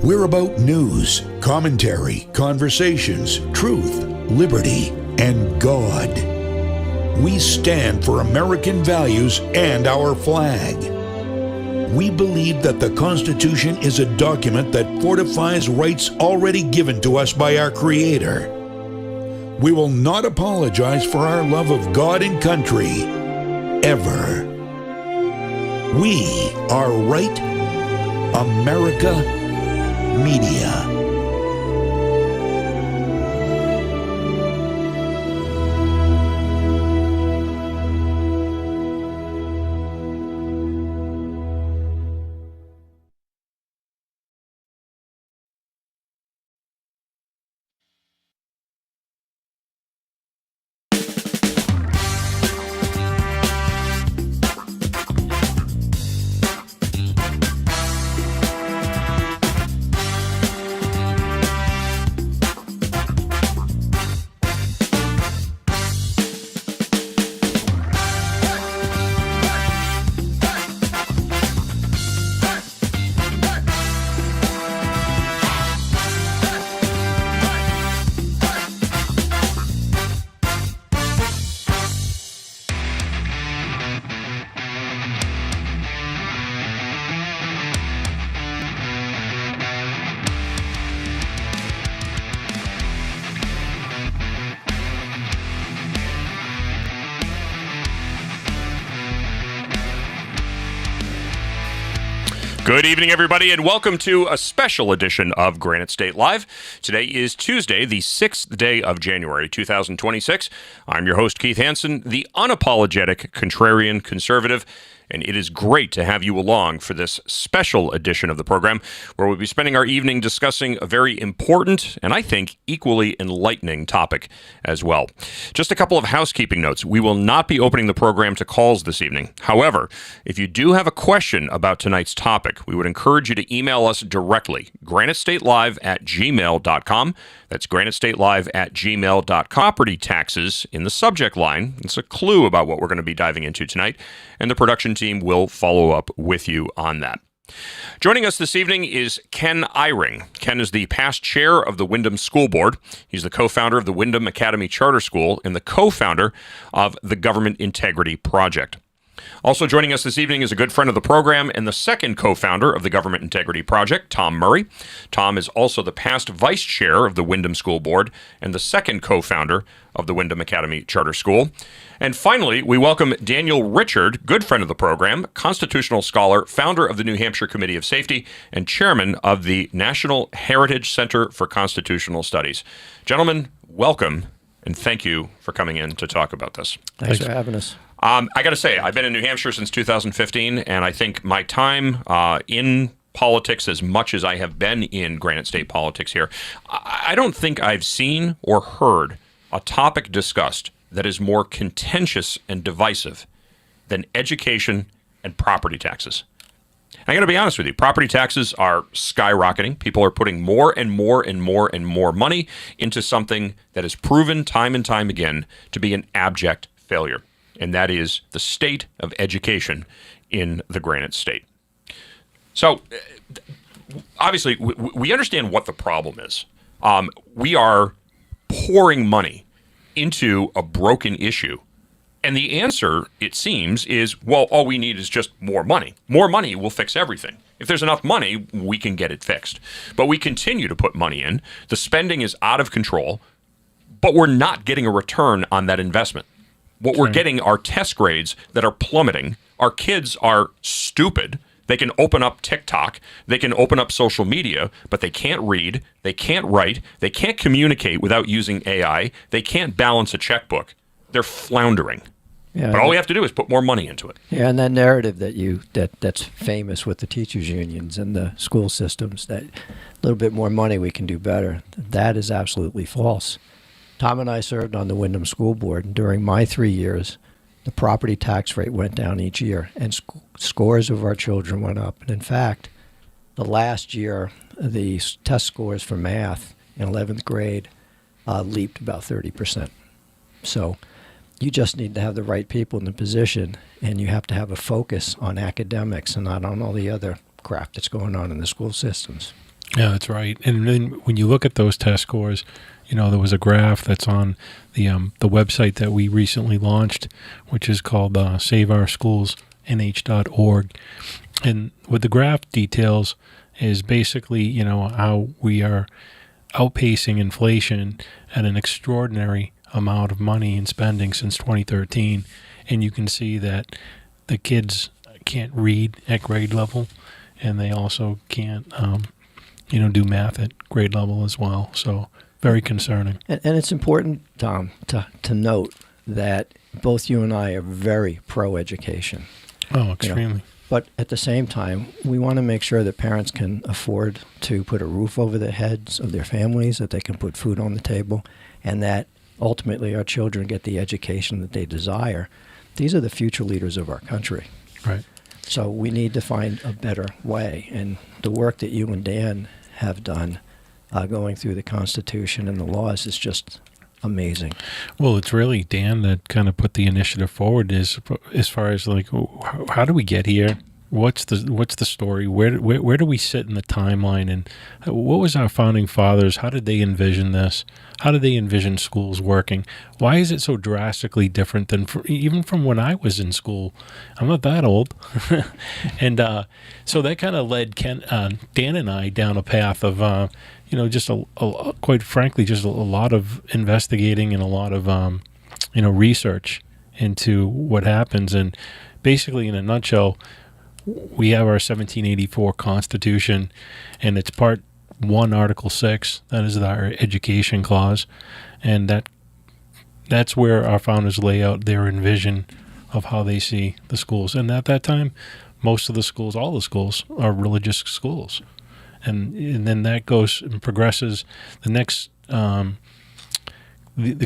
We're about news, commentary, conversations, truth, liberty, and God. We stand for American values and our flag. We believe that the Constitution is a document that fortifies rights already given to us by our Creator. We will not apologize for our love of God and country, ever. We are Right America Media. Good evening, everybody, and welcome to a special edition of Granite State Live. Today is Tuesday, the 6th day of January, 2026. I'm your host, Keith Hansen, the unapologetic contrarian conservative, and it is great to have you along for this special edition of the program, where we'll be spending our evening discussing a very important and I think equally enlightening topic as well. Just a couple of housekeeping notes. We will not be opening the program to calls this evening. However, if you do have a question about tonight's topic, we would encourage you to email us directly, granitestatelive@gmail.com. That's granitestatelive@gmail.com. Property taxes in the subject line. It's a clue about what we're going to be diving into tonight, and the production team will follow up with you on that. Joining us this evening is Ken Eyring. Ken is the past chair of the Windham School Board. He's the co-founder of the Windham Academy Charter School and the co-founder of the Government Integrity Project. Also joining us this evening is a good friend of the program and the second co-founder of the Government Integrity Project, Tom Murray. Tom is also the past vice chair of the Windham School Board and the second co-founder of the Windham Academy Charter School. And finally, we welcome Daniel Richard, good friend of the program, constitutional scholar, founder of the New Hampshire Committee of Safety, and chairman of the National Heritage Center for Constitutional Studies. Gentlemen, welcome, and thank you for coming in to talk about this. Thanks for having us. I got to say, I've been in New Hampshire since 2015, and I think my time in politics, as much as I have been in Granite State politics here, I don't think I've seen or heard a topic discussed that is more contentious and divisive than education and property taxes. I got to be honest with you, property taxes are skyrocketing. People are putting more and more and more and more money into something that is proven time and time again to be an abject failure. And that is the state of education in the Granite State. So, obviously, we understand what the problem is. We are pouring money into a broken issue. And the answer, it seems, is, well, all we need is just more money. More money will fix everything. If there's enough money, we can get it fixed. But we continue to put money in. The spending is out of control, but we're not getting a return on that investment. What we're getting are test grades that are plummeting. Our kids are stupid. They can open up TikTok. They can open up social media, but they can't read. They can't write. They can't communicate without using AI. They can't balance a checkbook. They're floundering. Yeah, but all we have to do is put more money into it. Yeah, and that narrative that's famous with the teachers' unions and the school systems, that a little bit more money we can do better, that is absolutely false. Tom and I served on the Windham School Board, and during my 3 years, the property tax rate went down each year, and scores of our children went up. And in fact, the last year, the test scores for math in 11th grade leaped about 30%. So you just need to have the right people in the position, and you have to have a focus on academics and not on all the other crap that's going on in the school systems. Yeah, that's right. And then when you look at those test scores, there was a graph that's on the website that we recently launched, which is called SaveOurSchoolsNH.org. And what the graph details is basically, how we are outpacing inflation at an extraordinary amount of money in spending since 2013. And you can see that the kids can't read at grade level, and they also can't, do math at grade level as well. So very concerning. And it's important, Tom, to note that both you and I are very pro-education. Oh, extremely. But at the same time, we want to make sure that parents can afford to put a roof over the heads of their families, that they can put food on the table, and that ultimately our children get the education that they desire. These are the future leaders of our country. Right. So we need to find a better way. And the work that you and Dan have done going through the Constitution and the laws is just amazing. Well, it's really Dan that kind of put the initiative forward as far as like, how do we get here? What's the story? Where do we sit in the timeline? And what was our founding fathers? How did they envision this? How did they envision schools working? Why is it so drastically different than even from when I was in school? I'm not that old. And so that kind of led Dan and I down a path of, just quite frankly, just a lot of investigating and a lot of, research into what happens. And basically, in a nutshell, we have our 1784 Constitution, and it's Part 1, Article 6. That is our education clause, and that's where our founders lay out their vision of how they see the schools. And at that time, most of the schools, all the schools, are religious schools. And then that goes and progresses. The next, the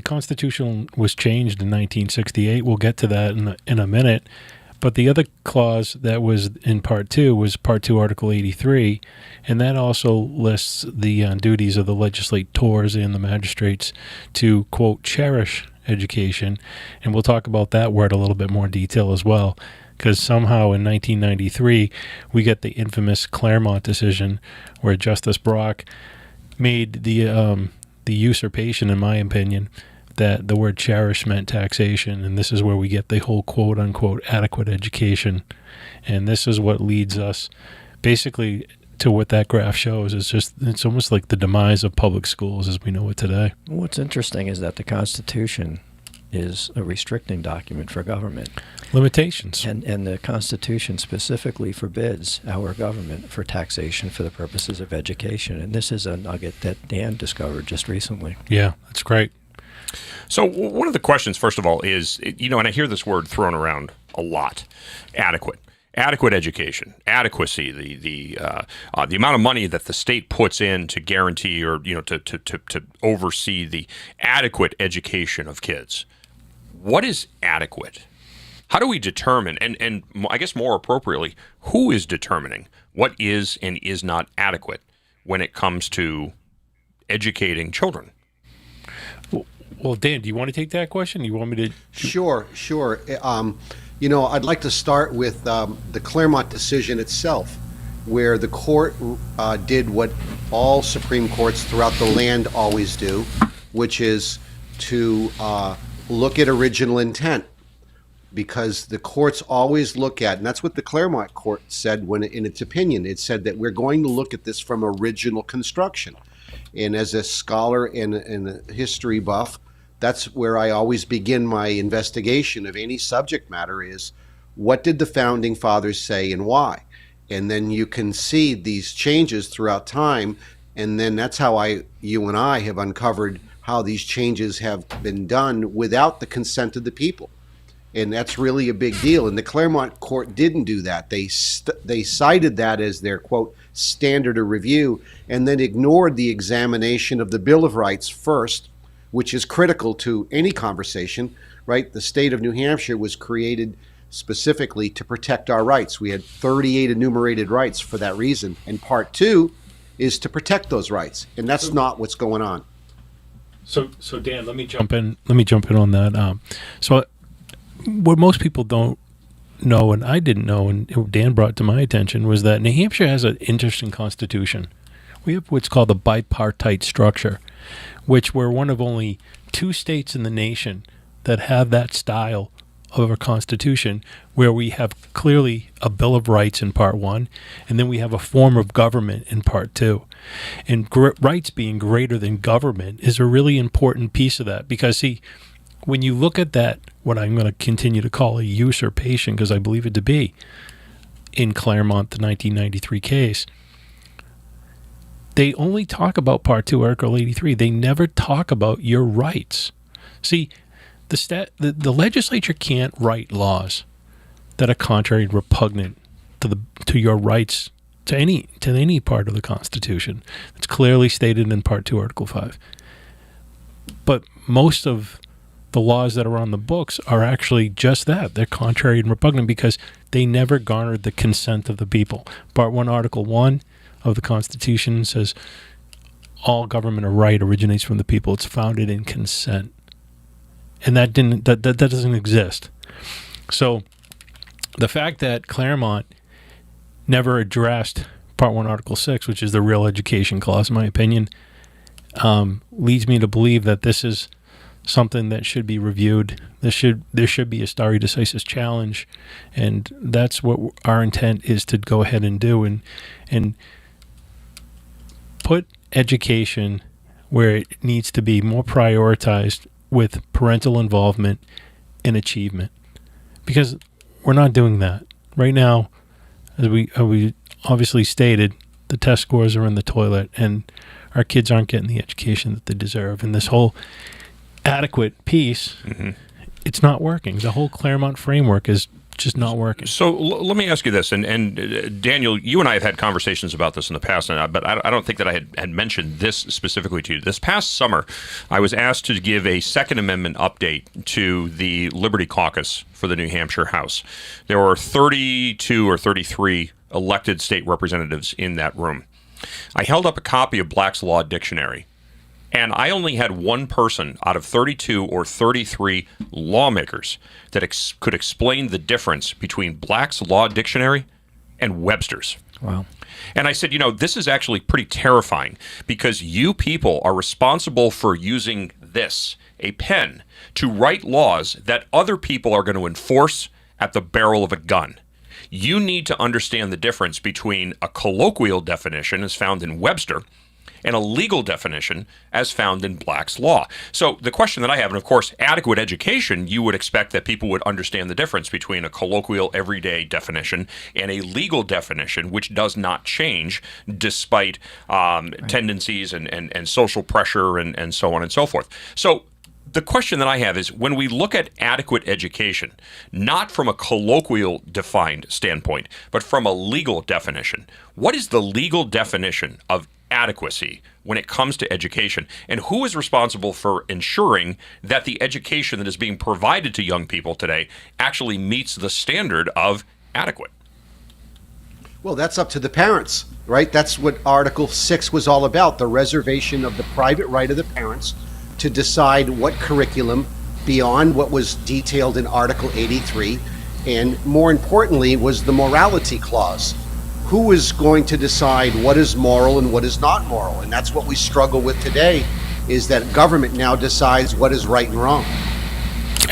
Constitution was changed in 1968. We'll get to that in a minute. But the other clause that was in Part 2 was Part 2, Article 83, and that also lists the duties of the legislators and the magistrates to, quote, cherish education. And we'll talk about that word a little bit more detail as well, because somehow in 1993, we get the infamous Claremont decision where Justice Brock made the usurpation, in my opinion, that the word cherish meant taxation, and this is where we get the whole quote-unquote adequate education. And this is what leads us basically to what that graph shows. It's almost like the demise of public schools as we know it today. What's interesting is that the Constitution is a restricting document for government. Limitations. And the Constitution specifically forbids our government for taxation for the purposes of education. And this is a nugget that Dan discovered just recently. Yeah, that's great. So one of the questions, first of all, is, and I hear this word thrown around a lot, adequate education, adequacy, the amount of money that the state puts in to guarantee or, to oversee the adequate education of kids. What is adequate? How do we determine, and I guess more appropriately, who is determining what is and is not adequate when it comes to educating children? Well, Dan, do you want to take that question? You want me to? Sure. I'd like to start with the Claremont decision itself, where the court did what all Supreme Courts throughout the land always do, which is to look at original intent. Because the courts always look at, and that's what the Claremont court said when, in its opinion, it said that we're going to look at this from original construction. And as a scholar and a history buff, that's where I always begin my investigation of any subject matter is, what did the founding fathers say and why? And then you can see these changes throughout time, and then that's how you and I have uncovered how these changes have been done without the consent of the people. And that's really a big deal. And the Claremont court didn't do that. They cited that as their, quote, standard of review, and then ignored the examination of the Bill of Rights first, which is critical to any conversation, right? The state of New Hampshire was created specifically to protect our rights. We had 38 enumerated rights for that reason. And Part 2 is to protect those rights. And that's not what's going on. So Dan, let me jump in on that. So what most people don't know and I didn't know, and Dan brought to my attention, was that New Hampshire has an interesting constitution. We have what's called a bipartite structure, which we're one of only 2 states in the nation that have that style of a constitution, where we have clearly a Bill of Rights in Part 1, and then we have a form of government in Part 2. And rights being greater than government is a really important piece of that, because, see, when you look at that, what I'm going to continue to call a usurpation, because I believe it to be, in Claremont, the 1993 case, they only talk about Part 2, Article 83. They never talk about your rights. See, the legislature can't write laws that are contrary and repugnant to your rights, to any part of the Constitution. It's clearly stated in Part 2, Article 5. But most of the laws that are on the books are actually just that. They're contrary and repugnant because they never garnered the consent of the people. Part 1, Article 1 of the Constitution says all government or right originates from the people. It's founded in consent. And that doesn't exist. So the fact that Claremont never addressed Part 1, Article 6, which is the real education clause, in my opinion, leads me to believe that this is something that should be reviewed. There should be a stare decisis challenge, and that's what our intent is to go ahead and do, and put education where it needs to be more prioritized with parental involvement and achievement, because we're not doing that right now. As we obviously stated, the test scores are in the toilet, and our kids aren't getting the education that they deserve. And this whole adequate piece, it's not working. The whole Claremont framework is just not working. So let me ask you this, and Daniel, you and I have had conversations about this in the past, but I don't think that I had mentioned this specifically to you. This past summer, I was asked to give a Second Amendment update to the Liberty Caucus for the New Hampshire House. There were 32 or 33 elected state representatives in that room. I held up a copy of Black's Law Dictionary, and I only had one person out of 32 or 33 lawmakers that could explain the difference between Black's Law Dictionary and Webster's. Wow. And I said, this is actually pretty terrifying, because you people are responsible for using this, a pen, to write laws that other people are going to enforce at the barrel of a gun. You need to understand the difference between a colloquial definition as found in Webster and a legal definition as found in Black's Law. So the question that I have, and of course, adequate education, you would expect that people would understand the difference between a colloquial everyday definition and a legal definition, which does not change despite tendencies and social pressure and so on and so forth. So the question that I have is, when we look at adequate education, not from a colloquial defined standpoint, but from a legal definition, what is the legal definition of adequacy when it comes to education, and who is responsible for ensuring that the education that is being provided to young people today actually meets the standard of adequate? Well, that's up to the parents, right? That's what Article 6 was all about, the reservation of the private right of the parents to decide what curriculum beyond what was detailed in Article 83, and more importantly was the morality clause. Who is going to decide what is moral and what is not moral? And that's what we struggle with today, is that government now decides what is right and wrong.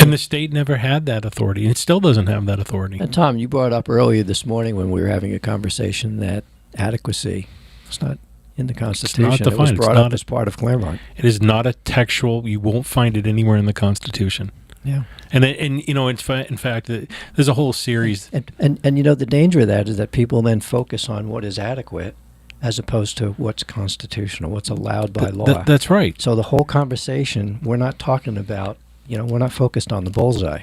And the state never had that authority, and it still doesn't have that authority. And Tom, you brought up earlier this morning when we were having a conversation that adequacy is not in the Constitution. It's not defined. It was brought up as part of Claremont. It is not a textual. You won't find it anywhere in the Constitution. Yeah. And in fact, there's a whole series. And the danger of that is that people then focus on what is adequate as opposed to what's constitutional, what's allowed by law. That's right. So the whole conversation, we're not talking about, we're not focused on the bullseye.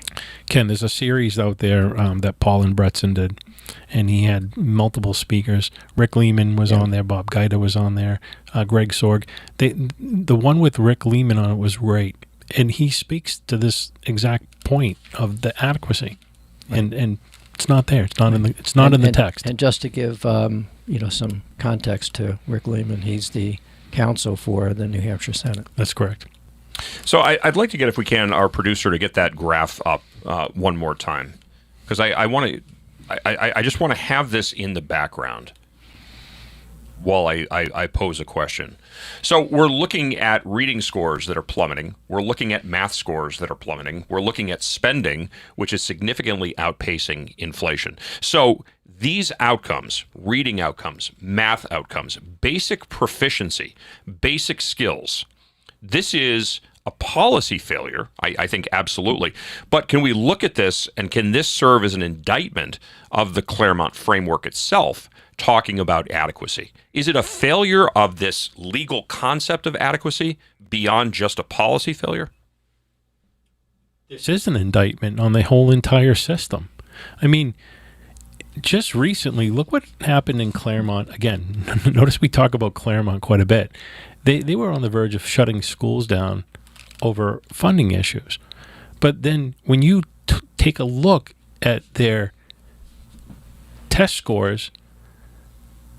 Ken, there's a series out there that Paul and Bretson did, and he had multiple speakers. Rick Lehman was on there. Bob Guida was on there. Greg Sorg. The one with Rick Lehman on it was great. And he speaks to this exact point of the adequacy, right. and it's not there. It's not in the text. And just to give some context to Rick Lehman, he's the counsel for the New Hampshire Senate. That's correct. So I'd like to get, if we can, our producer to get that graph up one more time. because I want to. I just want to have this in the background while I pose a question. So we're looking at reading scores that are plummeting. We're looking at math scores that are plummeting. We're looking at spending, which is significantly outpacing inflation. So these outcomes, reading outcomes, math outcomes, basic proficiency, basic skills, this is a policy failure, I think absolutely. But can we look at this, and can this serve as an indictment of the Claremont framework itself, talking about adequacy? Is it a failure of this legal concept of adequacy beyond just a policy failure? This is an indictment on the whole entire system. I mean, just recently, look what happened in Claremont. Again, notice we talk about Claremont quite a bit. They were on the verge of shutting schools down over funding issues. But then when you take a look at their test scores,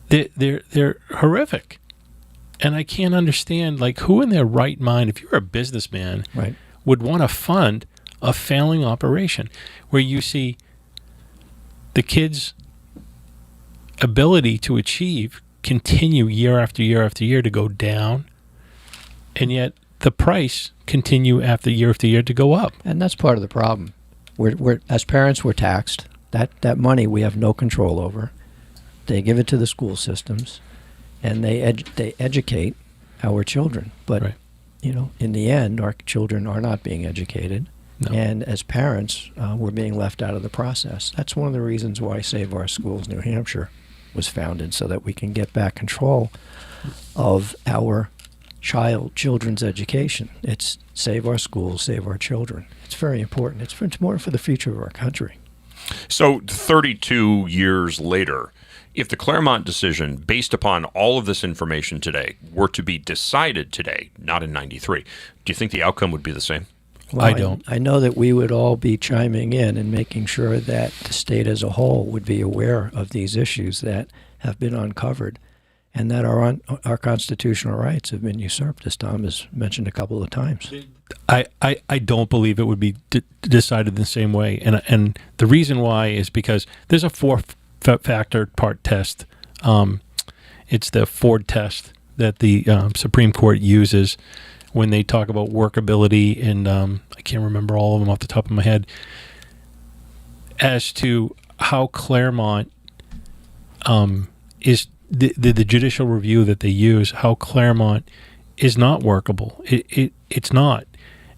they're horrific. And I can't understand, like, who in their right mind, if you're a businessman, Right. would want to fund a failing operation where you see the kids' ability to achieve continue year after year after year to go down, and yet the price continue after year to go up. And that's part of the problem. We're as parents, we're taxed. That money we have no control over. They give it to the school systems, and they educate our children. But Right. in the end, our children are not being educated. No. And as parents, we're being left out of the process. That's one of the reasons why Save Our Schools New Hampshire was founded, so that we can get back control of our children's education. It's save our schools, save our children. It's very important. It's important for the future of our country. So 32 years later, if the Claremont decision, based upon all of this information today, were to be decided today, not in 93, do you think the outcome would be the same? Well, I don't. I know that we would all be chiming in and making sure that the state as a whole would be aware of these issues that have been uncovered, and that our constitutional rights have been usurped, as Tom has mentioned a couple of times. I don't believe it would be decided the same way, and the reason why is because there's a four-factor part test. It's the Ford test that the Supreme Court uses when they talk about workability, and I can't remember all of them off the top of my head, as to how Claremont is the judicial review that they use, how Claremont is not workable. It's not.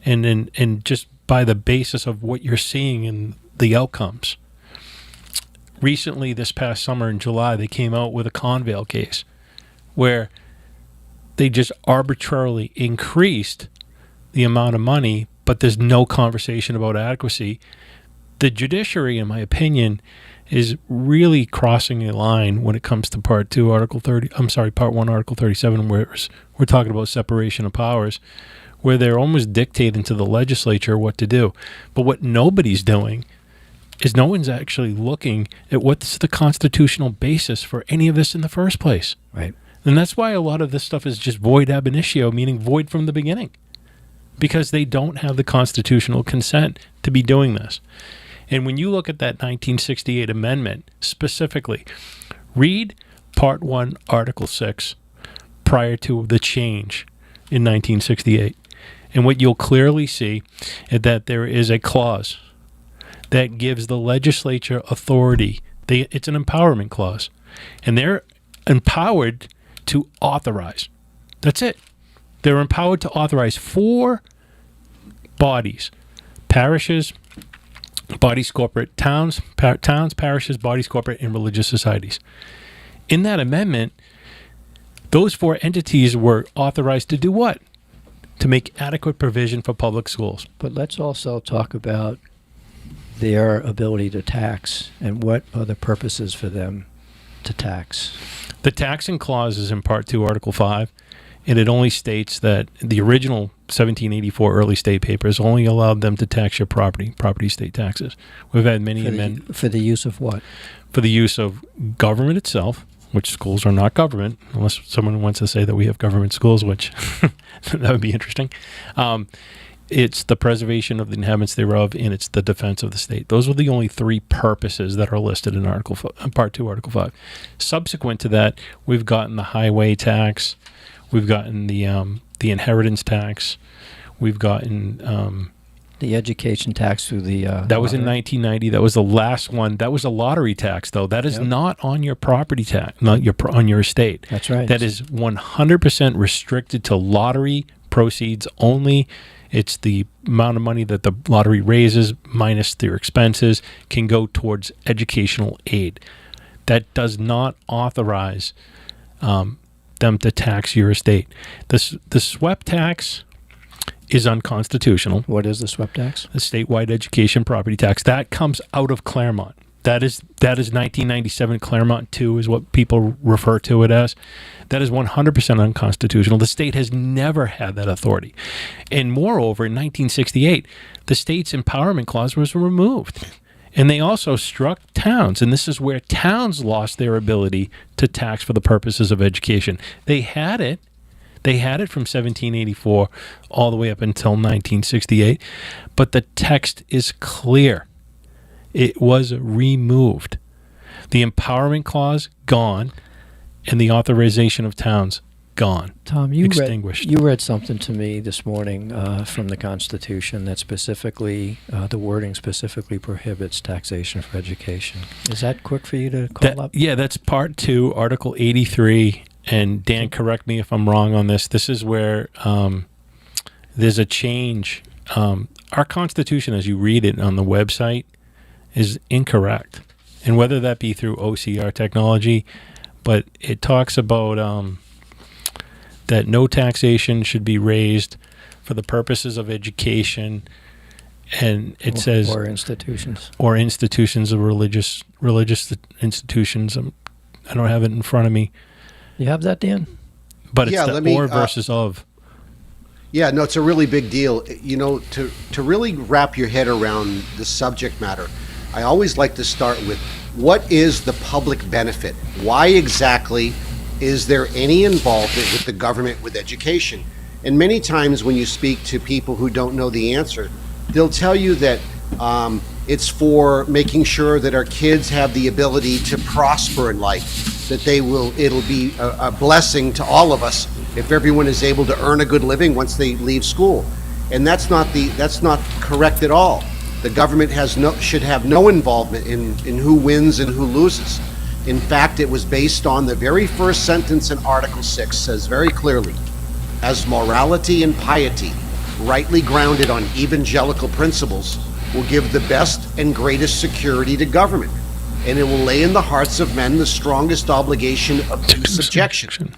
And just by the basis of what you're seeing in the outcomes. Recently, this past summer in July, they came out with a Convail case where they just arbitrarily increased the amount of money, but there's no conversation about adequacy. The judiciary, in my opinion, is really crossing a line when it comes to Part 1, Article 37, where we're talking about separation of powers, where they're almost dictating to the legislature what to do. But what nobody's doing is no one's actually looking at what's the constitutional basis for any of this in the first place. Right. And that's why a lot of this stuff is just void ab initio, meaning void from the beginning, because they don't have the constitutional consent to be doing this. And when you look at that 1968 amendment specifically, read Part 1, Article 6, prior to the change in 1968. And what you'll clearly see is that there is a clause that gives the legislature authority. It's an empowerment clause. And they're empowered to authorize. That's it. They're empowered to authorize 4 bodies: parishes, bodies corporate, towns, parishes, bodies corporate, and religious societies. In that amendment, those 4 entities were authorized to do what? To make adequate provision for public schools. But let's also talk about their ability to tax and what are the purposes for them to tax. The taxing clause is in Part 2, Article 5, and it only states that the original 1784 early state papers only allowed them to tax your property estate taxes. We've had many amendments. For the use of what? For the use of government itself, which schools are not government, unless someone wants to say that we have government schools, which that would be interesting. it's the preservation of the inhabitants thereof, and it's the defense of the state. Those were the only three purposes that are listed in Part 2, Article 5. Subsequent to that, we've gotten the highway tax, we've gotten the inheritance tax, we've gotten the education tax through the that was in 1990. That was the last one. That was a lottery tax, though. That is not on your property tax, not on your estate. That's right. That is 100% restricted to lottery proceeds only. It's the amount of money that the lottery raises minus their expenses can go towards educational aid. That does not authorize them to tax your estate. The swept tax is unconstitutional. What is the swept tax? The statewide education property tax. That comes out of Claremont. That is 1997 Claremont 2 is what people refer to it as. That is 100% unconstitutional. The state has never had that authority. And moreover, in 1968, the state's empowerment clause was removed. And they also struck towns, and this is where towns lost their ability to tax for the purposes of education. They had it. They had it from 1784 all the way up until 1968, but the text is clear. It was removed. The empowerment clause, gone, and the authorization of towns, gone. Tom, extinguished. You read something to me this morning from the Constitution that specifically, the wording specifically prohibits taxation for education. Is that quick for you to call up? Yeah, that's Part 2, Article 83. And Dan, correct me if I'm wrong on this. This is where there's a change. Our Constitution, as you read it on the website, is incorrect. And whether that be through OCR technology, but it talks about that no taxation should be raised for the purposes of education. And it says... Or institutions. Or institutions of religious institutions. I don't have it in front of me. You have that, Dan? But it's or versus of. Yeah, no, it's a really big deal. You know, to really wrap your head around the subject matter, I always like to start with what is the public benefit? Why exactly is there any involvement with the government with education? And many times when you speak to people who don't know the answer, they'll tell you that it's for making sure that our kids have the ability to prosper in life, that it'll be a blessing to all of us if everyone is able to earn a good living once they leave school. And that's not correct at all. The government should have no involvement in who wins and who loses. In fact, it was based on the very first sentence in Article 6 says very clearly, as morality and piety, rightly grounded on evangelical principles, will give the best and greatest security to government, and it will lay in the hearts of men the strongest obligation of due subjection.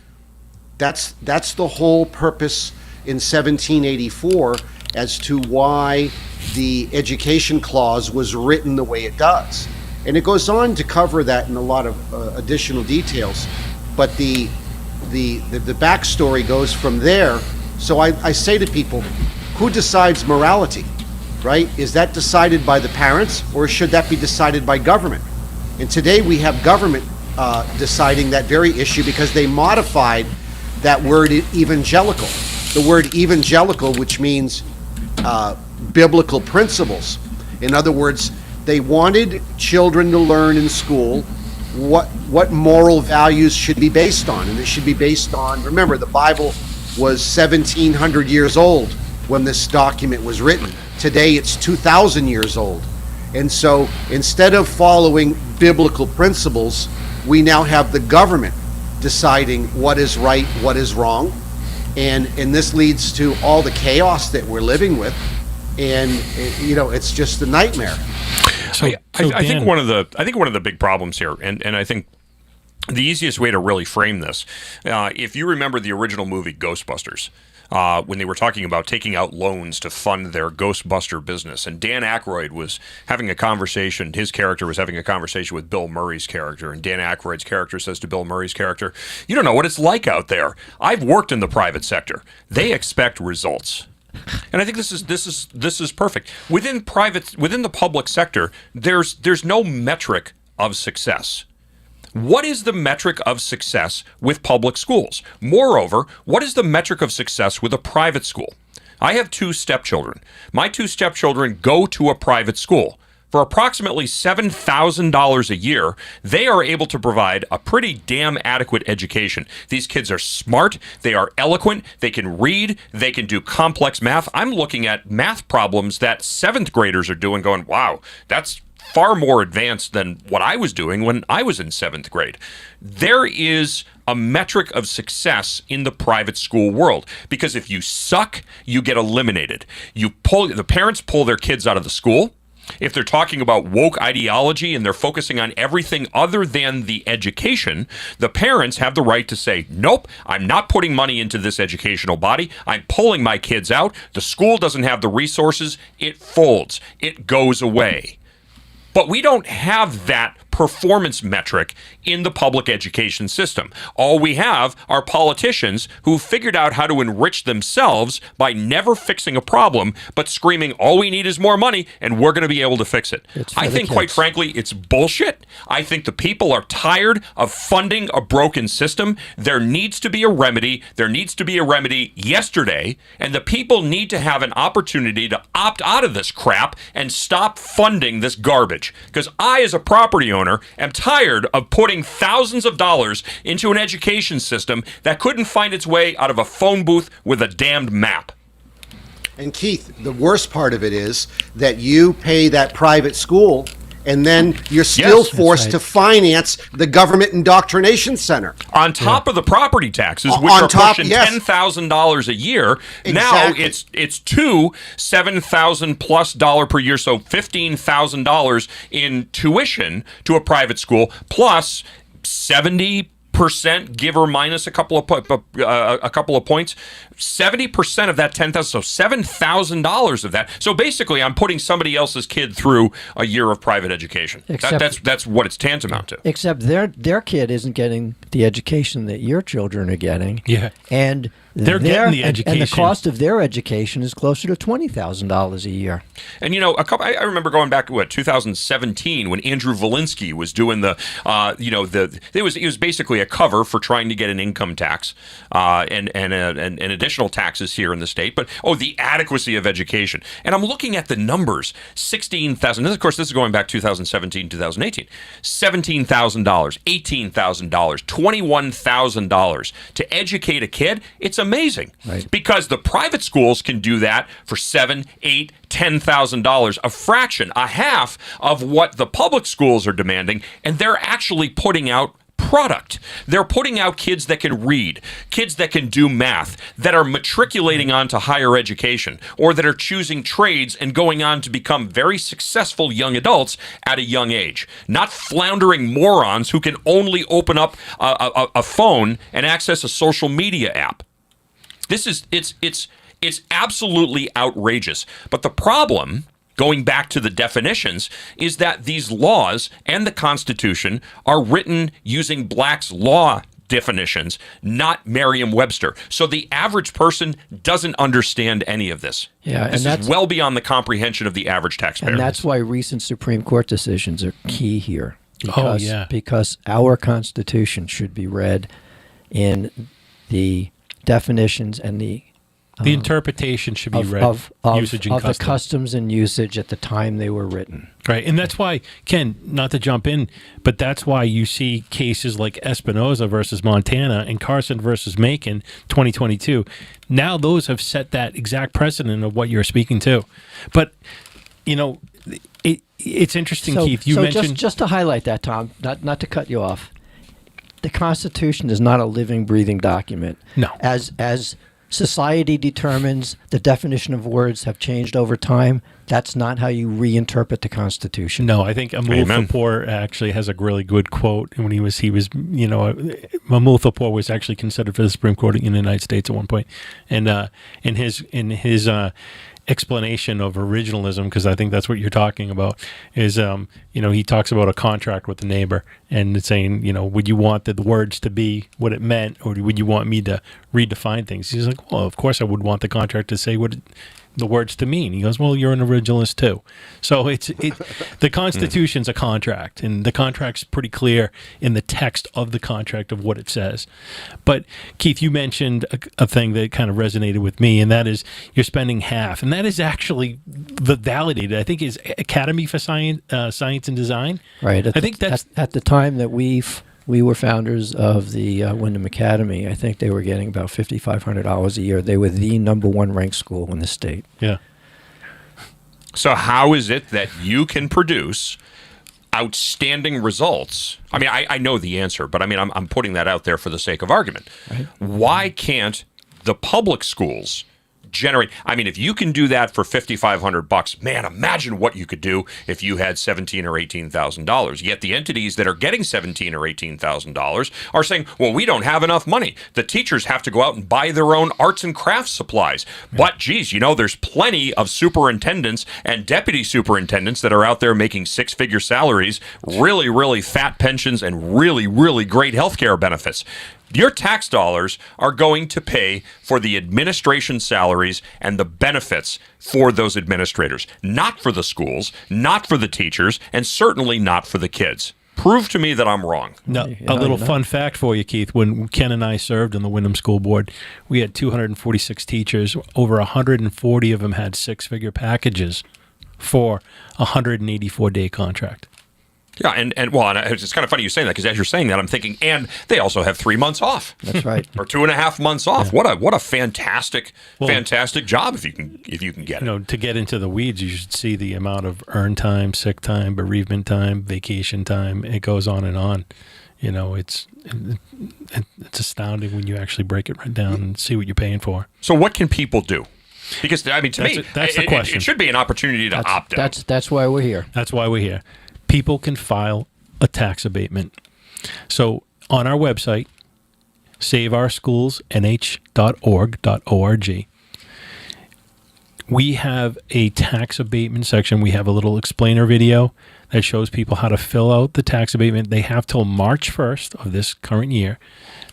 That's the whole purpose in 1784 as to why the education clause was written the way it does. And it goes on to cover that in a lot of additional details, but the backstory goes from there. So I say to people, who decides morality? Right? Is that decided by the parents, or should that be decided by government? And today we have government deciding that very issue because they modified that word evangelical. The word evangelical, which means biblical principles. In other words, they wanted children to learn in school what moral values should be based on. And it should be based on, remember, the Bible was 1,700 years old when this document was written. Today it's 2,000 years old. And so instead of following biblical principles, we now have the government deciding what is right, what is wrong. And this leads to all the chaos that we're living with. And it's just a nightmare. I think one of the big problems here, and I think the easiest way to really frame this, if you remember the original movie Ghostbusters, when they were talking about taking out loans to fund their Ghostbuster business. And Dan Aykroyd was having a conversation, his character was having a conversation with Bill Murray's character. And Dan Aykroyd's character says to Bill Murray's character, "You don't know what it's like out there. I've worked in the private sector. They expect results." And I think this is perfect. Within the public sector, there's no metric of success. What is the metric of success with public schools? Moreover, what is the metric of success with a private school? I have two stepchildren. My two stepchildren go to a private school. For approximately $7,000 a year, they are able to provide a pretty damn adequate education. These kids are smart, they are eloquent, they can read, they can do complex math. I'm looking at math problems that 7th graders are doing going, wow, that's far more advanced than what I was doing when I was in 7th grade. There is a metric of success in the private school world, because if you suck, you get eliminated. The parents pull their kids out of the school. If they're talking about woke ideology and they're focusing on everything other than the education, the parents have the right to say, nope, I'm not putting money into this educational body. I'm pulling my kids out. The school doesn't have the resources. It folds. It goes away. But we don't have that performance metric in the public education system. All we have are politicians who figured out how to enrich themselves by never fixing a problem, but screaming, all we need is more money, and we're going to be able to fix it. I think, quite frankly, it's bullshit. I think the people are tired of funding a broken system. There needs to be a remedy. There needs to be a remedy yesterday, and the people need to have an opportunity to opt out of this crap and stop funding this garbage. Because I, as a property owner, am tired of putting thousands of dollars into an education system that couldn't find its way out of a phone booth with a damned map. And Keith, the worst part of it is that you pay that private school and then you're still forced to finance the government indoctrination center. On top of the property taxes, which are pushing $10,000 a year. Exactly. Now it's two $7,000+ per year, so $15,000 in tuition to a private school, plus 70%, give or minus a couple of points, 70% of that $10,000, so $7,000 of that. So basically, I'm putting somebody else's kid through a year of private education. That's what it's tantamount to. Except their kid isn't getting the education that your children are getting. Yeah, and they're getting the education, and the cost of their education is closer to $20,000 a year. And I remember going back to 2017 when Andrew Volinsky was doing it was basically a cover for trying to get an income tax and additional taxes here in the state, but the adequacy of education. And I'm looking at the numbers: 16,000. Of course, this is going back 2017, 2018. $17,000, $18,000, $21,000 to educate a kid. It's amazing, right? Because the private schools can do that for $7,000, $8,000, $10,000, a fraction, a half of what the public schools are demanding, and they're actually putting out product. They're putting out kids that can read, kids that can do math, that are matriculating on to higher education, or that are choosing trades and going on to become very successful young adults at a young age. Not floundering morons who can only open up a phone and access a social media app. It's absolutely outrageous. But the problem, going back to the definitions, is that these laws and the Constitution are written using Black's law definitions, not Merriam-Webster. So the average person doesn't understand any of this. Yeah, this is well beyond the comprehension of the average taxpayer. And that's why recent Supreme Court decisions are key here. Because our Constitution should be read in the definitions and the interpretation should be read usage and of the customs and usage at the time they were written. Right, and that's why, Ken, not to jump in, but that's why you see cases like Espinoza versus Montana and Carson versus Macon, 2022. Now those have set that exact precedent of what you're speaking to. But, it's interesting, Keith. You mentioned just to highlight that, Tom, not to cut you off. The Constitution is not a living, breathing document. No, as society determines the definition of words have changed over time. That's not how you reinterpret the Constitution. No, I think Amul Thapor actually has a really good quote. When he was, Amul Thapor was actually considered for the Supreme Court in the United States at one point, and in his explanation of originalism, because I think that's what you're talking about, is he talks about a contract with the neighbor and it's saying, would you want the words to be what it meant, or would you want me to redefine things? He's like, well, of course I would want the contract to say what the words to mean. He goes, well, you're an originalist too. So the Constitution's a contract, and the contract's pretty clear in the text of the contract of what it says. But Keith, you mentioned a thing that kind of resonated with me, and that is you're spending half, and that is actually validated. I think is Academy for Science and Design. Right. I think that's at the time that we were founders of the Wyndham Academy. I think they were getting about $5,500 a year. They were the #1 ranked school in the state. Yeah. So how is it that you can produce outstanding results? I mean, I know the answer, but I mean, I'm putting that out there for the sake of argument. Right. Why can't the public schools generate? I mean, if you can do that for $5,500, man, imagine what you could do if you had $17,000 or $18,000. Yet the entities that are getting $17,000 or $18,000 are saying, well, we don't have enough money. The teachers have to go out and buy their own arts and crafts supplies. Yeah. But geez, there's plenty of superintendents and deputy superintendents that are out there making six-figure salaries, really, really fat pensions, and really, really great healthcare benefits. Your tax dollars are going to pay for the administration salaries and the benefits for those administrators, not for the schools, not for the teachers, and certainly not for the kids. Prove to me that I'm wrong. No, a little fun fact for you, Keith. When Ken and I served on the Wyndham School Board, we had 246 teachers. Over 140 of them had six-figure packages for a 184-day contract. Yeah, and it's kind of funny you saying that, because as you're saying that, I'm thinking, and they also have 3 months off. That's right. Or 2.5 months off. Yeah. What a fantastic job if you can get it. To get into the weeds, you should see the amount of earned time, sick time, bereavement time, vacation time. It goes on and on. It's astounding when you actually break it right down and see what you're paying for. So what can people do? Because I mean, to me, that's the question. It should be an opportunity to opt out. That's why we're here. That's why we're here. People can file a tax abatement. So on our website, saveourschoolsnh.org, we have a tax abatement section. We have a little explainer video that shows people how to fill out the tax abatement. They have till March 1st of this current year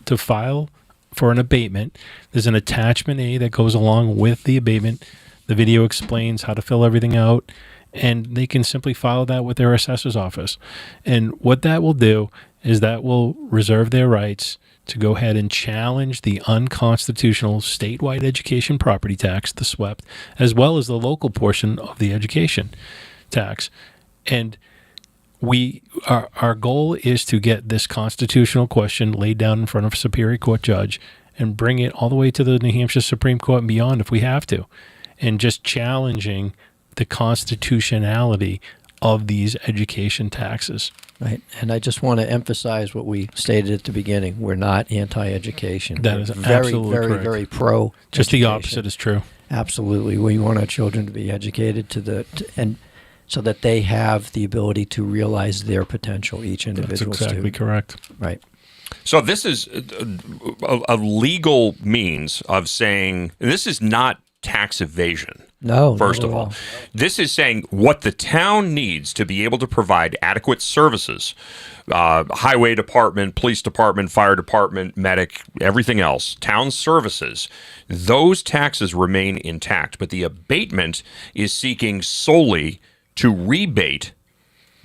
to file for an abatement. There's an attachment A that goes along with the abatement. The video explains how to fill everything out, and they can simply file that with their assessor's office. And what that will do is that will reserve their rights to go ahead and challenge the unconstitutional statewide education property tax, the SWEPT, as well as the local portion of the education tax. And our goal is to get this constitutional question laid down in front of a Superior Court judge and bring it all the way to the New Hampshire Supreme Court and beyond if we have to, and just challenging the constitutionality of these education taxes. Right. And I just want to emphasize what we stated at the beginning. We're not anti-education. That is very, absolutely very, correct. very pro. Just the opposite is true. Absolutely. We want our children to be educated and so that they have the ability to realize their potential, each individual That's exactly student. correct. Right. So this is a legal means of saying this is not tax evasion. No, first not of at all, all. this is saying what the town needs to be able to provide adequate services, highway department, police department, fire department, medic, everything else, town services, those taxes remain intact. But the abatement is seeking solely to rebate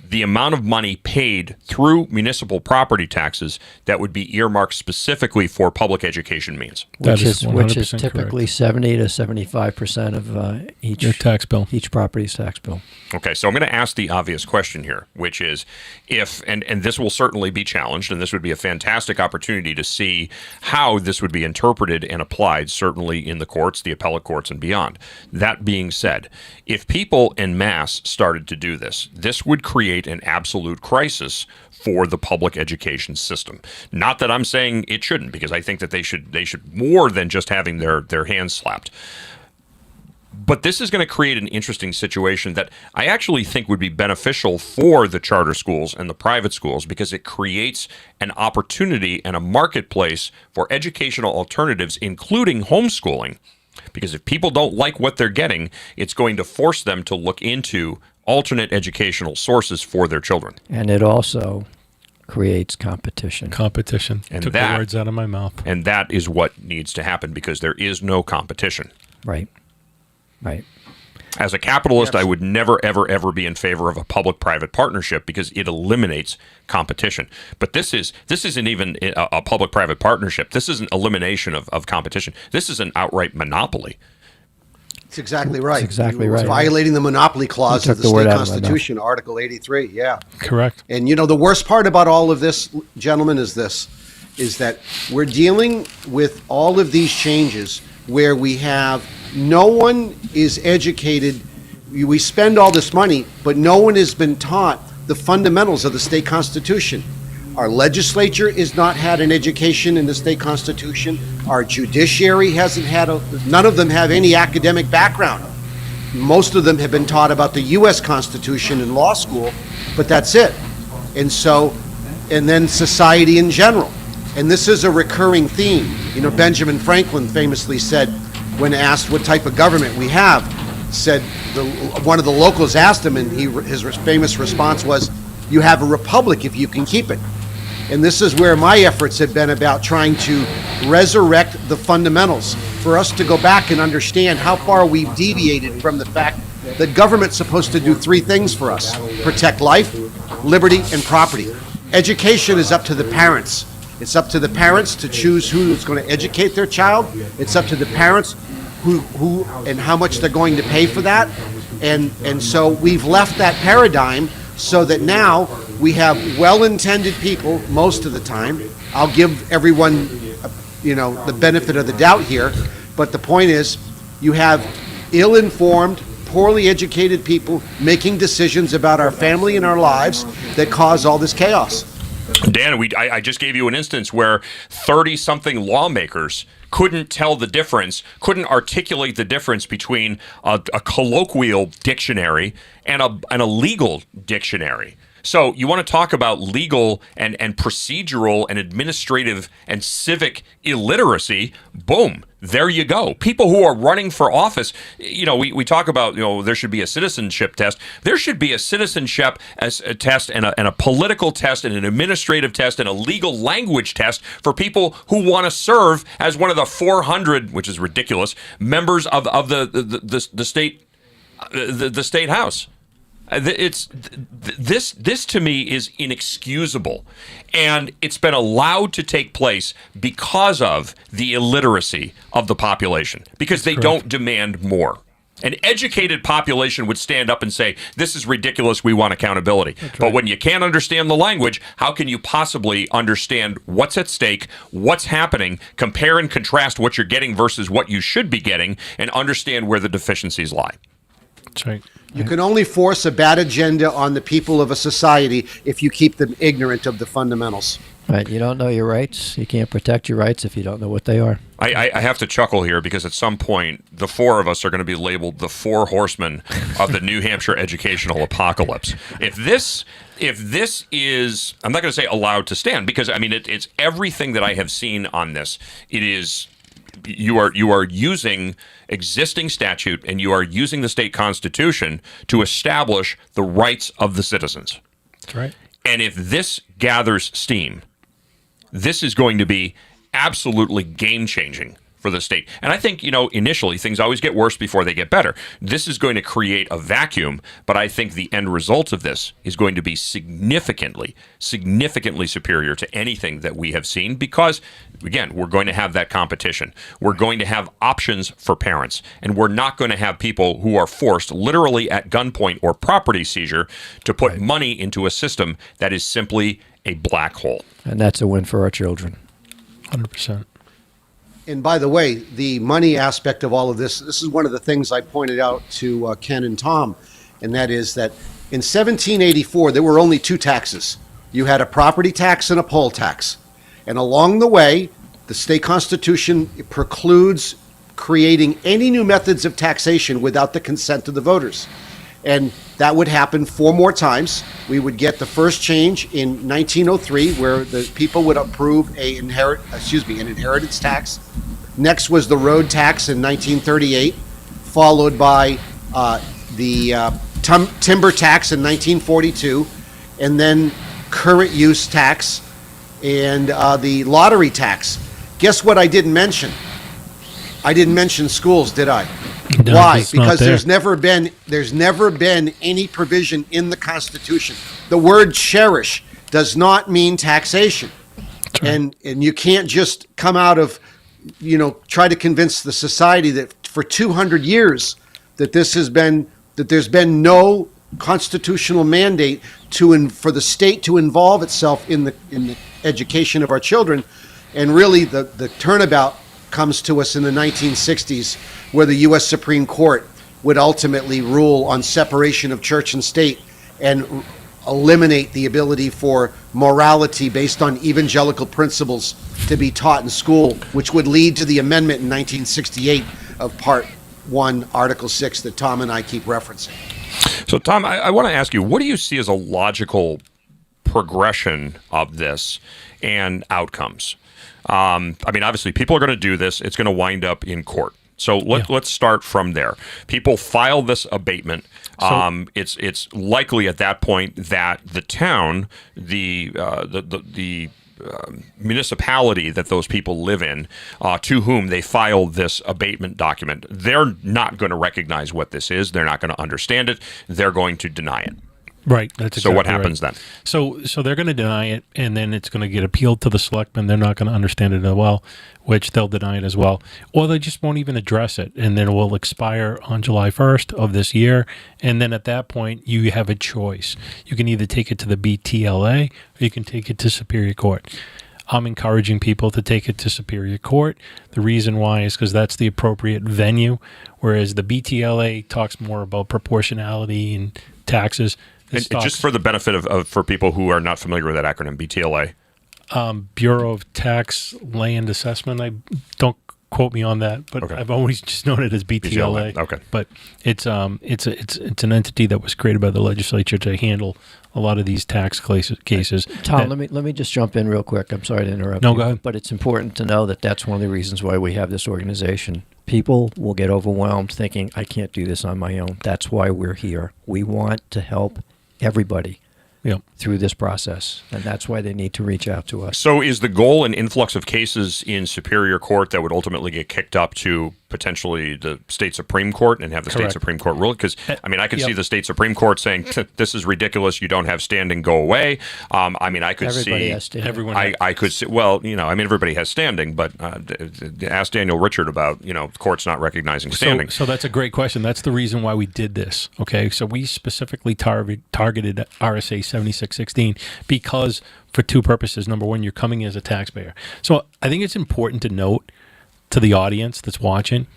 the amount of money paid through municipal property taxes that would be earmarked specifically for public education means. Which is 100% typically correct. 70 to 75% of Your tax bill. each property's tax bill. Okay, so I'm going to ask the obvious question here, which is if, and this will certainly be challenged, and this would be a fantastic opportunity to see how this would be interpreted and applied, certainly in the courts, the appellate courts, and beyond. That being said, if people en masse started to do this, this would create an absolute crisis for the public education system. Not that I'm saying it shouldn't, because I think that they should more than just having their hands slapped. But this is going to create an interesting situation that I actually think would be beneficial for the charter schools and the private schools, because it creates an opportunity and a marketplace for educational alternatives, including homeschooling. Because if people don't like what they're getting, it's going to force them to look into alternate educational sources for their children. And it also creates competition. Competition. And Took that- the words out of my mouth. And that is what needs to happen, because there is no competition. Right. Right. As a capitalist, I would never, ever, ever be in favor of a public-private partnership because it eliminates competition. But this isn't even a public-private partnership. This is an elimination of competition. This is an outright monopoly. That's exactly right. That's exactly right. It's violating the monopoly clause of the the word state out of my mouth. constitution, Article 83. Yeah. Correct. And the worst part about all of this, gentlemen, is that we're dealing with all of these changes where we have no one is educated. We spend all this money, but no one has been taught the fundamentals of the state constitution. Our legislature has not had an education in the state constitution. Our judiciary hasn't had none of them have any academic background. Most of them have been taught about the U.S. Constitution in law school, but that's it. And then society in general. And this is a recurring theme. Benjamin Franklin famously said, when asked what type of government we have, said one of the locals asked him, and his famous response was, "You have a republic if you can keep it." And this is where my efforts have been about trying to resurrect the fundamentals, for us to go back and understand how far we've deviated from the fact that government's supposed to do three things for us: protect life, liberty, and property. Education is up to the parents. It's up to the parents to choose who's going to educate their child. It's up to the parents who and how much they're going to pay for that. And so we've left that paradigm so that now we have well-intended people most of the time. I'll give everyone, the benefit of the doubt here, but the point is you have ill-informed, poorly educated people making decisions about our family and our lives that cause all this chaos. Dan, I just gave you an instance where 30-something lawmakers couldn't tell the difference, couldn't articulate the difference between a colloquial dictionary and a legal dictionary. So you want to talk about legal and procedural and administrative and civic illiteracy, boom, there you go. People who are running for office, we talk about, there should be a citizenship test. There should be a citizenship as a test and a political test and an administrative test and a legal language test for people who want to serve as one of the 400, which is ridiculous, members of the state house. This to me is inexcusable, and it's been allowed to take place because of the illiteracy of the population, because they don't demand more. An educated population would stand up and say, this is ridiculous, we want accountability. But when you can't understand the language, how can you possibly understand what's at stake, what's happening, compare and contrast what you're getting versus what you should be getting, and understand where the deficiencies lie? That's right. You can only force a bad agenda on the people of a society if you keep them ignorant of the fundamentals. Right. You don't know your rights. You can't protect your rights if you don't know what they are. I have to chuckle here because at some point, the four of us are going to be labeled the four horsemen of the New Hampshire educational apocalypse. If this is, I'm not going to say allowed to stand, because it's everything that I have seen on this. It is, you are using existing statute and you are using the state constitution to establish the rights of the citizens. That's right. And if this gathers steam, this is going to be absolutely game-changing for the state. And I think, initially things always get worse before they get better. This is going to create a vacuum, but I think the end result of this is going to be significantly superior to anything that we have seen because, again, we're going to have that competition. We're going to have options for parents, and we're not going to have people who are forced literally at gunpoint or property seizure to put money into a system that is simply a black hole. And that's a win for our children. 100%. And by the way, the money aspect of all of this is one of the things I pointed out to Ken and Tom, and that is that in 1784, there were only two taxes. You had a property tax and a poll tax. And along the way, the state constitution precludes creating any new methods of taxation without the consent of the voters. And that would happen 4 more times. We would get the first change in 1903, where the people would approve an inheritance tax. Next was the road tax in 1938, followed by the timber tax in 1942, and then current use tax and the lottery tax. Guess what I didn't mention? I didn't mention schools, did I? No, Why? it's not Because there. there's never been any provision in the Constitution. The word cherish does not mean taxation. right. And you can't just come out of, try to convince the society that for 200 years that there's been no constitutional mandate for the state to involve itself in the education of our children. And really the turnabout comes to us in the 1960s, where the U.S. Supreme Court would ultimately rule on separation of church and state and eliminate the ability for morality based on evangelical principles to be taught in school, which would lead to the amendment in 1968 of Part 1, Article 6 that Tom and I keep referencing. So, Tom, I want to ask you, what do you see as a logical progression of this and outcomes? I mean, obviously, people are going to do this. It's going to wind up in court. So let's start from there. People file this abatement. It's likely at that point that the town, the municipality that those people live in, to whom they file this abatement document, they're not going to recognize what this is. They're not going to understand it. They're going to deny it. Right. That's So what exactly happens right. then? So they're going to deny it, and then it's going to get appealed to the selectmen. They're not going to understand it as well, which they'll deny it as well. Or they just won't even address it, and then it will expire on July 1st of this year. And then at that point, you have a choice. You can either take it to the BTLA, or you can take it to Superior Court. I'm encouraging people to take it to Superior Court. The reason why is because that's the appropriate venue, whereas the BTLA talks more about proportionality and taxes. And just for the benefit of for people who are not familiar with that acronym, BTLA. Bureau of Tax Land Assessment. I don't quote me on that, but Okay. I've always just known it as BTLA. Okay. But it's an entity that was created by the legislature to handle a lot of these tax cases. Tom, let me just jump in real quick. I'm sorry to interrupt. No, you, go ahead. But it's important to know that that's one of the reasons why we have this organization. People will get overwhelmed thinking, I can't do this on my own. That's why we're here. We want to help everybody through this process, and that's why they need to reach out to us. So is the goal an influx of cases in Superior Court that would ultimately get kicked up to potentially the state Supreme Court and have the state Correct. Supreme Court rule? Because, I mean, I could Yep. see the state Supreme Court saying, this is ridiculous, you don't have standing, go away. I mean, I could Everybody see... has to. Everyone. I could see, well, I mean, everybody has standing, but ask Daniel Richard about, the courts not recognizing standing. So that's a great question. That's the reason why we did this. Okay, so we specifically targeted RSA 7616 because for two purposes. Number one, you're coming as a taxpayer. So I think it's important to note to the audience that's watching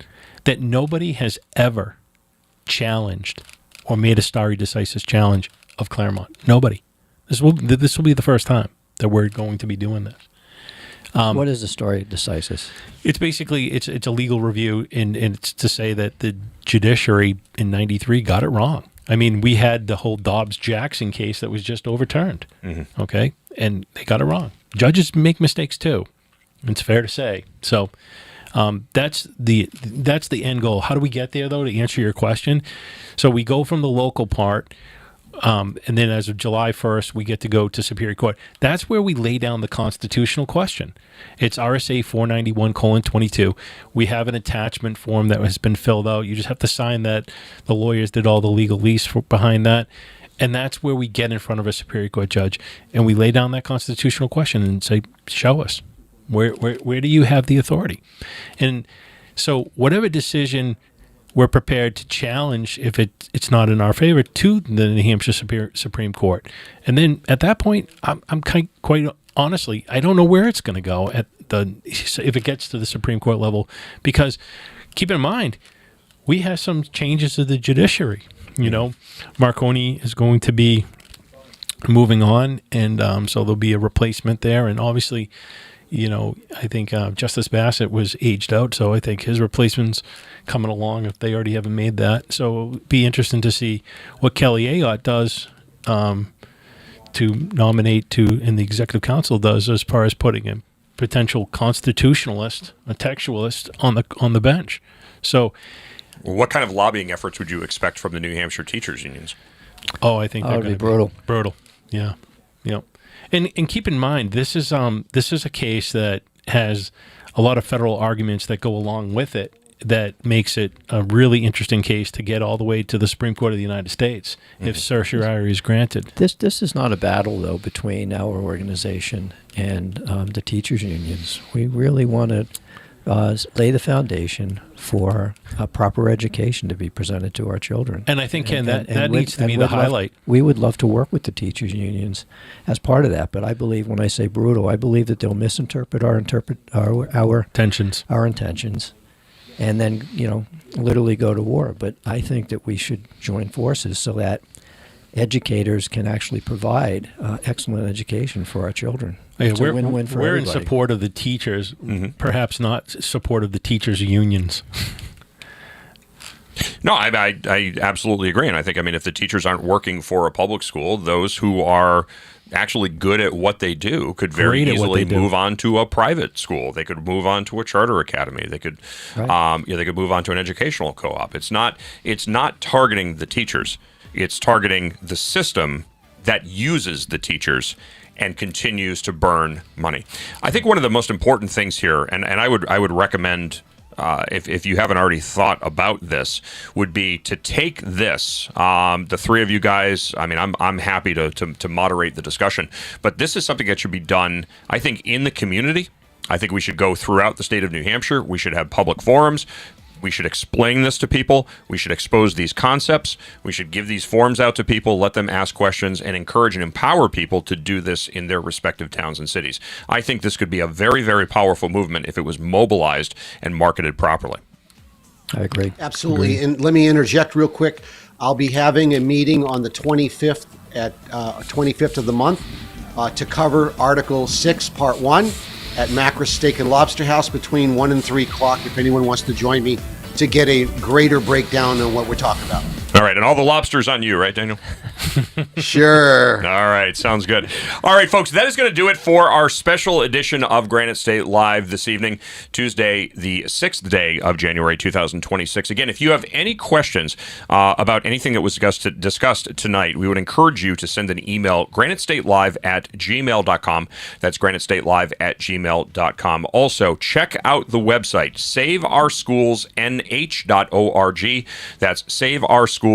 that nobody has ever challenged or made a stare decisis challenge of Claremont. Nobody. This will be the first time that we're going to be doing this. What is the story decisis? It's basically it's a legal review, and it's to say that the judiciary in '93 got it wrong. I mean, we had the whole Dobbs-Jackson case that was just overturned. Mm-hmm. Okay, and they got it wrong. Judges make mistakes too. It's fair to say. So that's the end goal. How do we get there, though? To answer your question, so we go from the local part. And then as of July 1st, we get to go to Superior Court. That's where we lay down the constitutional question. It's RSA 491:22. We have an attachment form that has been filled out. You just have to sign that. The lawyers did all the legalese behind that. And that's where we get in front of a Superior Court judge. And we lay down that constitutional question and say, show us. Where do you have the authority? And so whatever decision we're prepared to challenge if it's not in our favor to the New Hampshire Supreme Court. And then at that point, I'm quite honestly, I don't know where it's going to go if it gets to the Supreme Court level, because keep in mind, we have some changes to the judiciary. Marconi is going to be moving on, and so there'll be a replacement there. And obviously, I think Justice Bassett was aged out, so I think his replacement's coming along if they already haven't made that. So it'll be interesting to see what Kelly Ayotte does to nominate and the Executive Council does as far as putting a potential constitutionalist, a textualist on the bench. So, what kind of lobbying efforts would you expect from the New Hampshire teachers unions? Oh, I think they're It'd going be to brutal. Brutal, yeah. And keep in mind, this is a case that has a lot of federal arguments that go along with it. that makes it a really interesting case to get all the way to the Supreme Court of the United States if certiorari is granted. This is not a battle, though, between our organization and the teachers' unions. We really want to lay the foundation for a proper education to be presented to our children. And I think, Ken, that needs to be the highlight. We would love to work with the teachers' unions as part of that, but I believe when I say brutal, I believe that they'll misinterpret our Tensions. our intentions, and then, literally go to war. But I think that we should join forces so that educators can actually provide excellent education for our children. Yeah, It's a win-win for we're everybody. in support of the teachers, perhaps not support of the teachers' unions. No, I absolutely agree. And I think, if the teachers aren't working for a public school, those who are actually good at what they do could very Great at what easily they do. move on to a private school. They could move on to a charter academy. They could, Right. they could move on to an educational co-op. It's not targeting the teachers. It's targeting the system that uses the teachers and continues to burn money. I think one of the most important things here, and I would recommend, if you haven't already thought about this, would be to take this. The three of you guys, I'm happy to moderate the discussion, but this is something that should be done, I think, in the community. I think we should go throughout the state of New Hampshire. We should have public forums. We should explain this to people. We should expose these concepts. We should give these forms out to people, let them ask questions, and encourage and empower people to do this in their respective towns and cities. I think this could be a very, very powerful movement if it was mobilized and marketed properly. I agree. Absolutely. And let me interject real quick. I'll be having a meeting on the 25th at 25th of the month to cover Article 6, Part 1 at Macris Steak and Lobster House between 1 and 3 o'clock, if anyone wants to join me to get a greater breakdown on what we're talking about. All right, and all the lobsters on you, right, Daniel? Sure. All right, sounds good. All right, folks, that is going to do it for our special edition of Granite State Live this evening, Tuesday, the 6th day of January 2026. Again, if you have any questions about anything that was discussed tonight, we would encourage you to send an email, granitestatelive@gmail.com. That's granitestatelive@gmail.com. Also, check out the website, saveourschoolsnh.org. That's saveourschoolsnh.org.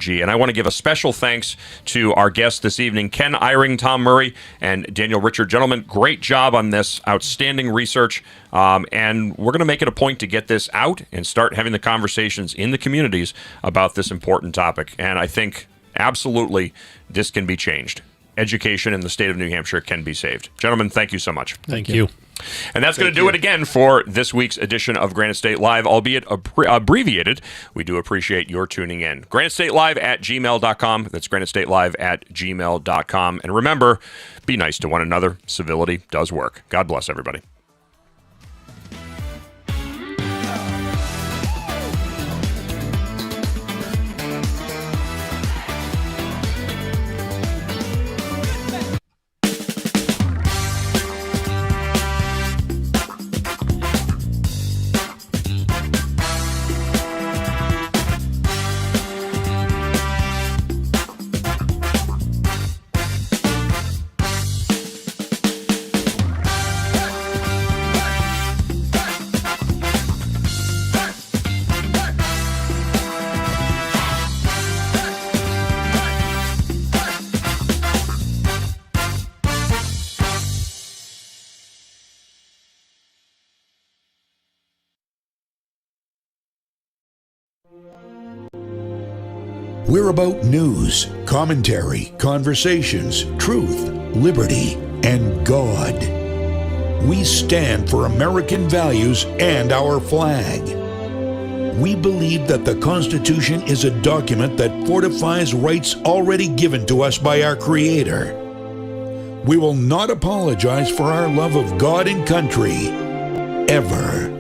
And I want to give a special thanks to our guests this evening, Ken Eyring, Tom Murray, and Daniel Richard. Gentlemen, great job on this outstanding research. And we're going to make it a point to get this out and start having the conversations in the communities about this important topic. And I think absolutely this can be changed. Education in the state of New Hampshire can be saved. Gentlemen, thank you so much. Thank you. And that's going to do it again for this week's edition of Granite State Live, albeit abbreviated. We do appreciate your tuning in. GraniteStateLive@gmail.com. That's GraniteStateLive@gmail.com. And remember, be nice to one another. Civility does work. God bless everybody. We're about news, commentary, conversations, truth, liberty, and God. We stand for American values and our flag. We believe that the Constitution is a document that fortifies rights already given to us by our Creator. We will not apologize for our love of God and country, ever.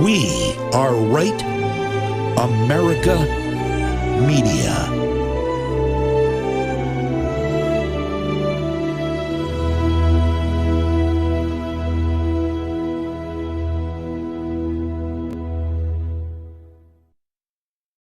We are Right America Media.